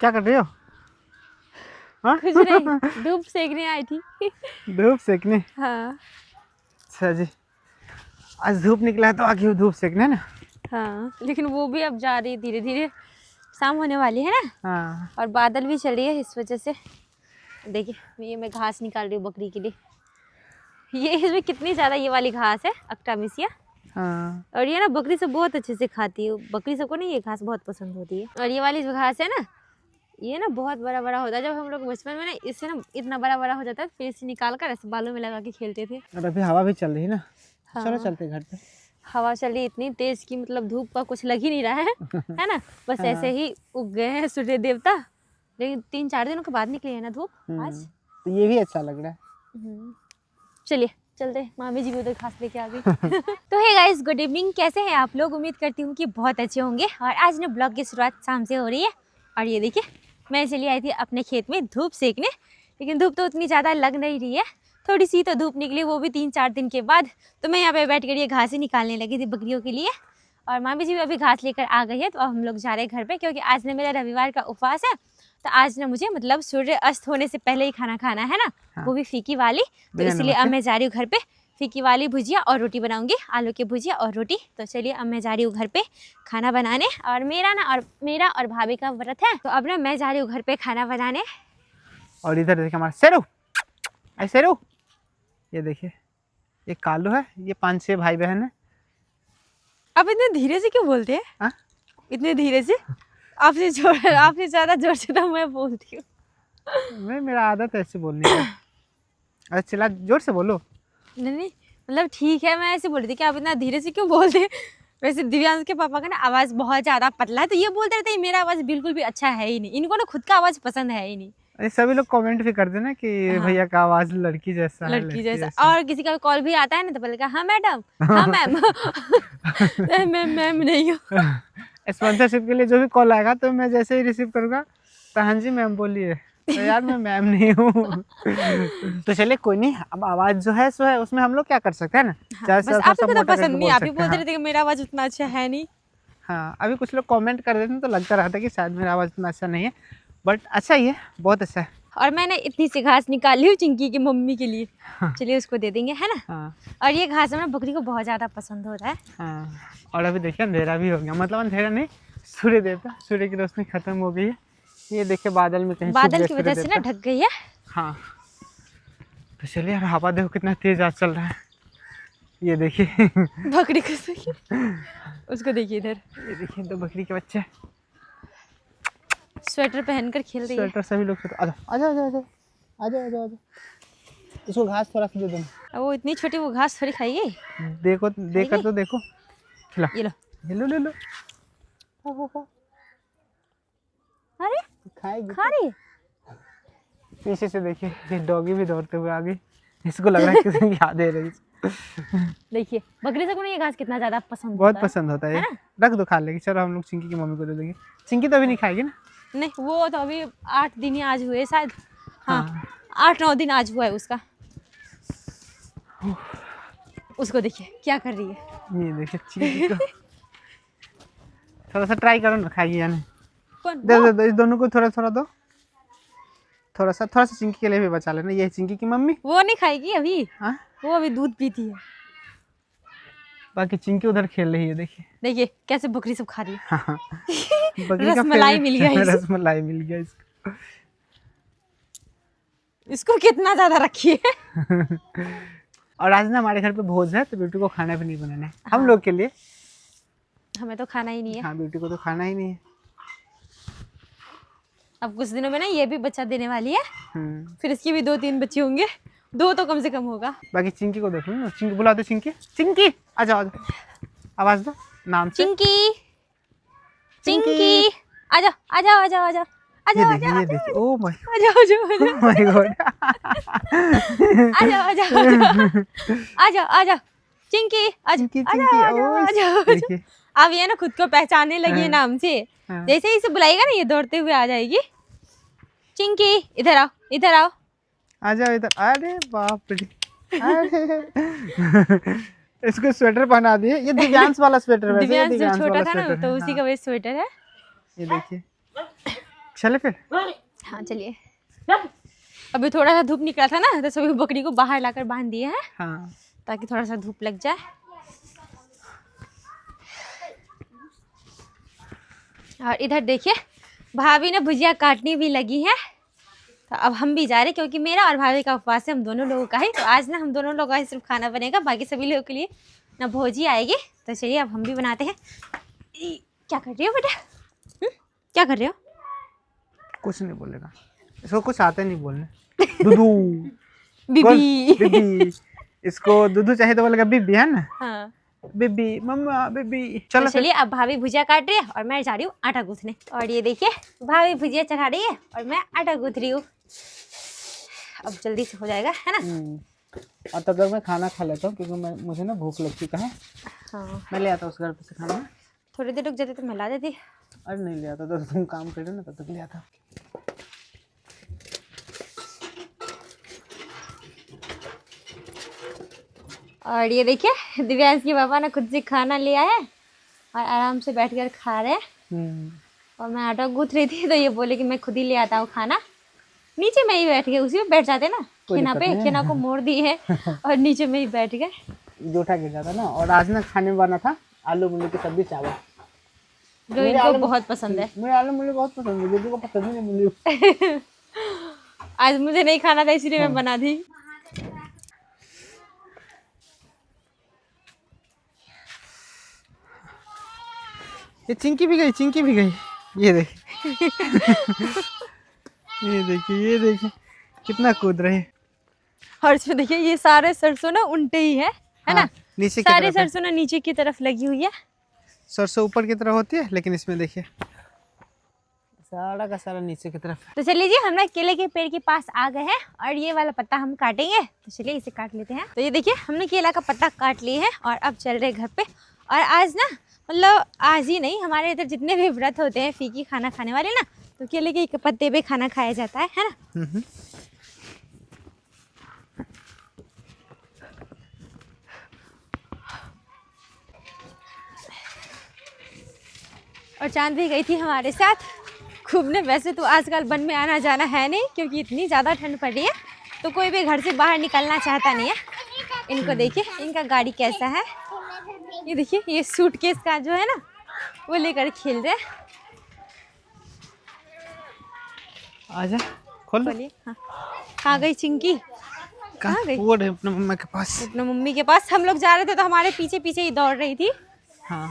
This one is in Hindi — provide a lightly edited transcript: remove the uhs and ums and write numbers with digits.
क्या कर रही हो? हाँ? कुछ नहीं, धूप सेकने आई थी। धूप सेकने? हाँ अच्छा जी, आज धूप निकला है तो आगे धूप सेकने ना। हाँ, लेकिन वो भी अब जा रही है धीरे धीरे, शाम होने वाली है ना। हाँ और बादल भी चल रही है, इस वजह से देखिए ये मैं घास निकाल रही हूँ बकरी के लिए। ये इसमें कितनी ज़्यादा ये वाली घास है, अक्टामिसिया। हाँ। और ये ना बकरी सब बहुत अच्छे से खाती है, बकरी सबको ना ये घास बहुत पसंद होती है। और ये वाली जो घास है ना, ये ना बहुत बड़ा बड़ा होता है। जब हम लोग बचपन में ना इससे ना इतना बड़ा बड़ा हो जाता है, फिर इसे निकाल कर ऐसे बालों में लगा के खेलते थे। और अभी हवा भी चल रही है ना। हाँ। चलो चलते घर पे। हवा चली इतनी तेज की मतलब धूप का कुछ लग ही नहीं रहा है ना। बस हाँ। ऐसे ही उग गए हैं सूर्य देवता, लेकिन 3-4 दिनों के बाद निकली है ना धूप आज। तो ये भी अच्छा लग रहा है। चलिए चलते हैं, मामी जी भी उधर घास लेके आ गई। तो हे गाइस, गुड इवनिंग, कैसे हैं आप लोग? उम्मीद करती हूँ कि बहुत अच्छे होंगे। और आज ना ब्लॉग की शुरुआत शाम से हो रही है। और ये देखिए मैं चली आई थी अपने खेत में धूप सेकने, लेकिन धूप तो उतनी ज़्यादा लग नहीं रही है, थोड़ी सी तो धूप निकली, वो भी 3-4 दिन के बाद। तो मैं यहाँ पे बैठ कर ये घास ही निकालने लगी थी बकरियों के लिए। और मामी जी भी अभी घास लेकर आ गई है, तो अब हम लोग जा रहे हैं घर पे, क्योंकि आज ना मेरा रविवार का उपवास है। तो आज ना मुझे मतलब सूर्य अस्त होने से पहले ही खाना खाना है ना। हाँ। वो भी फीकी वाली। तो इसलिए अब मैं जा रही हूँ घर पे, फीकी वाली भुजिया और रोटी बनाऊंगी, आलू की भुजिया और रोटी। तो चलिए अब मैं जा रही हूँ घर पे खाना बनाने। और मेरा और भाभी का व्रत है, तो अब ना मैं जा रही हूँ घर पे खाना बनाने। और इधर देखिए हमारा शेरू, ऐसे शेरू, ये देखिए ये कालू है, ये 5-6 भाई बहन है। आप इतने धीरे से क्यों बोलते हैं? हाँ? इतने धीरे से? आपसे ज़्यादा जोर से तो मैं बोलती हूँ। मेरा आदत है ऐसे बोलने का। अरे चिल्ला, जोर से बोलो। नहीं मतलब ठीक है, मैं ऐसे बोल रही थी कि आप इतना धीरे से क्यों बोलते हैं। वैसे दिव्यांश के पापा का ना आवाज़ बहुत ज़्यादा पतला है, तो ये बोलते रहते हैं मेरा आवाज़ बिल्कुल भी अच्छा है ही नहीं, इनको ना खुद का आवाज़ पसंद है ही नहीं। अरे सभी लोग कमेंट भी करते ना कि हाँ। भैया का आवाज लड़की जैसा है, लड़की जैसा। और किसी का कॉल भी आता है ना, तो बोलेगा हाँ मैडम, हाँ मैम। मैं मैम नहीं हूँ। स्पॉन्सरशिप के लिए जो भी कॉल आएगा तो मैं जैसे ही रिसीव करूँगा तो हाँ जी मैम बोलिए, तो यार मैं मैम नहीं हूँ। तो चलिए कोई नहीं, अब आवाज़ जो है सो है, उसमें हम लोग क्या कर सकते हैं ना। हाँ, बस आपको तो पसंद नहीं, आप ही बोलते रहते कि मेरा आवाज़ उतना अच्छा है नहीं। हाँ, अभी कुछ लोग कमेंट कर देते हैं तो लगता रहता है कि शायद मेरा आवाज़ इतना अच्छा नहीं है, बट अच्छा ही है, बहुत अच्छा है। और मैंने इतनी सी घास निकाली हूँ चिंकी की मम्मी के लिए, चलिए उसको दे देंगे, है ना। हाँ। और ये घास हमें बकरी को बहुत ज़्यादा पसंद हो रहा है। हाँ, और अभी देखिए अंधेरा भी हो गया, मतलब अंधेरा नहीं, सूर्य देवता, सूर्य की रोशनी खत्म हो गई है। ये देखिए बादल में कहीं बादल की वजह से ना ढक गई है। हाँ, तो चलिए यार, हवा देखो कितना तेज आज चल रहा है। ये देखिए बकरी को उसको देखिए इधर, ये देखिए दो बकरी के बच्चे स्वेटर पहनकर खेल रही है। स्वेटर सभी लोग आजा आजा आजा आजा आजा आजा आजा, इसको घास थोड़ा सा दे दो। वो इतनी छोटी, वो घास थोड़ी खाएगी। देखो देखकर तो देखो, खिला, ये लो, ले लो ले लो। अरे खाएगी, खा रही है। पीछे से देखिए ये डॉगी भी दौड़ते हुए आ गई, इसको लग रहा है किसी की याद है रही। देखिए बकरी से को ये घास कितना ज्यादा पसंद बहुत होता है। पसंद होता है, है रख दो खा लेगी। चलो हम लोग चिंकी की मम्मी को दे देंगे, चिंकी तो अभी नहीं खाएगी ना। नहीं, वो तो अभी 8 दिन ही आज हुए शायद। हाँ 8-9 दिन आज हुआ है उसका। उसको देखिए क्या कर रही है। ये देखिए चिंकी को थोड़ा सा ट्राई करो ना, खाएगी या नहीं। कौन? दे दो दो, इस दोनों को थोड़ा थोड़ा दो, थोड़ा सा चिंकी के लिए भी बचा लेना। ये है चिंकी की मम्मी। वो नहीं खाएगी अभी। हाँ, वो अभी दूध पीती है। बाकी चिंकी उधर खेल रही है, देखिए देखिए कैसे बकरी सब खा रही है। हाँ, बकरी का रसमलाई मिल गया इसको। रसमलाई मिल गया इसको। इसको कितना ज्यादा रखी है। और आज ना हमारे घर पे भोज है, तो ब्यूटी को खाना भी नहीं बनाना है हम लोग के लिए। हमें तो खाना ही नहीं है। हाँ, ब्यूटी को तो खाना ही नहीं है। अब कुछ दिनों में ना ये भी बच्चा देने वाली है, फिर इसकी भी 2-3 बच्चे होंगे, 2 तो कम से कम होगा। बाकी चिंकी को देख लो ना, चिंकी बुला दो, चिंकी चिंकी आ जाओ, आवाज दो नाम से। चिंकी चिंकी आ जाओ आ जाओ आ जाओ आ जाओ आ जाओ ये देखिए, ओह माय आ जाओ आ जाओ माय गॉड, आ जाओ आ जाओ आ जाओ आ जाओ चिंकी आ जाओ आ जाओ आ जाओ। देखिए अब ये ना खुद को पहचानने लगी है नाम से। जैसे ही इसे बुलाएगा ना, ये दौड़ते हुए आ जाएगी। चिंकी इधर आओ इधर आओ, आ जाओ इधर। अरे बाप रे, अरे इसको स्वेटर पहना दिए। ये दिव्यांश वाला स्वेटर है, दिव्यांश जो छोटा था ना, तो उसी का वही स्वेटर है। ये देखिए चले फिर। हाँ चलिए। अभी थोड़ा सा धूप निकला था ना, तो सभी बकरी को बाहर लाकर बांध दिए हैं, हाँ ताकि थोड़ा सा धूप लग जाए। और इधर देखिए भाभी ने भुजिया काटनी भी लगी है। तो अब हम भी जा रहे हैं, क्योंकि मेरा और भाभी का उपवास है, हम दोनों लोगों का ही। तो आज ना हम दोनों लोगों का ही सिर्फ खाना बनेगा, बाकी सभी लोगों के लिए ना भोजी आएगी। तो चलिए अब हम भी बनाते हैं। क्या कर रही हो बेटा? क्या कर रहे हो? कुछ नहीं बोलेगा, इसको कुछ आते नहीं बोलने। दुदू बीबी। बीबी, इसको दूधू चाहिए तो बोलेगा बीबी, है ना? हाँ बीबी, मम्मा बीबी। तो चलो चलिए अब भाभी भुजिया काट रही है और मैं जा रही हूँ आटा गूंथने। और ये देखिए भाभी भुजिया चढ़ा रही है और मैं आटा गूंथ रही हूँ। अब जल्दी से हो जाएगा, है ना? और तब तक मैं खाना खा लेता हूँ, क्योंकि मुझे ना भूख लग चुका है। हाँ मैं ले आता हूँ उस घर पे से खाना। थोड़ी देर रुक जाते तो मैं ला देती। अरे नहीं ले आता, तो तुम काम कर रहे हो ना, तब तक ले आता। और ये देखिए दिव्यांश के पापा ने खुद से खाना लिया है और आराम से बैठकर खा रहे हैं। और मैं आटा गूंथ रही थी, तो ये बोले कि मैं खुद ही ले आता हूँ खाना। नीचे में ही बैठ गए, उसी में बैठ जाते ना, खेना पे। खेना को मोड़ दी है और नीचे में ही बैठ गए। जोटा गिर जाता ना। और आज ना खाने में बना था आलू मूली की सब्जी चावल, जो इनको बहुत पसंद है। मुझे आलू मूली बहुत पसंद है, दीदी को पसंद नहीं मूली। आज मुझे नहीं खाना था, इसलिए मैं बना दी। ये चिंकी भी गई, चिंकी भी गई। ये देखिए ये देखिए, ये देखिए कितना कूद रहे हैं। और इसमें देखिए ये सारे सरसों ना उल्टे ही है ना? हाँ, नीचे की सारे तरफ है। सरसों ना नीचे की तरफ लगी हुई है। सरसों ऊपर की तरफ होती है, लेकिन इसमें देखिए सारा का सारा नीचे की तरफ है। तो चलिए जी हम ना केले के पेड़ के पास आ गए हैं और ये वाला पत्ता हम काटेंगे। तो चलिए इसे काट लेते हैं। तो ये देखिए हमने केला का पत्ता काट लिए है और अब चल रहे घर पे। और आज ना मतलब आज ही नहीं, हमारे इधर जितने भी व्रत होते हैं फीकी खाना खाने वाले ना, तो केले के पत्ते पे खाना खाया जाता है ना? और चांद भी गई थी हमारे साथ घूमने। वैसे तो आजकल वन में आना जाना है नहीं, क्योंकि इतनी ज़्यादा ठंड पड़ रही है, तो कोई भी घर से बाहर निकलना चाहता नहीं है। इनको देखिए इनका गाड़ी कैसा है। ये देखिए ये सूटकेस का जो है ना, वो लेकर खेल रहे हैं। आजा खोल। बोलिए। हाँ कहाँ गई चिंकी? कहाँ गई? वो अपने मम्मा के पास। अपने मम्मी के पास। हम लोग जा रहे थे तो हमारे पीछे पीछे ही दौड़ रही थी। हाँ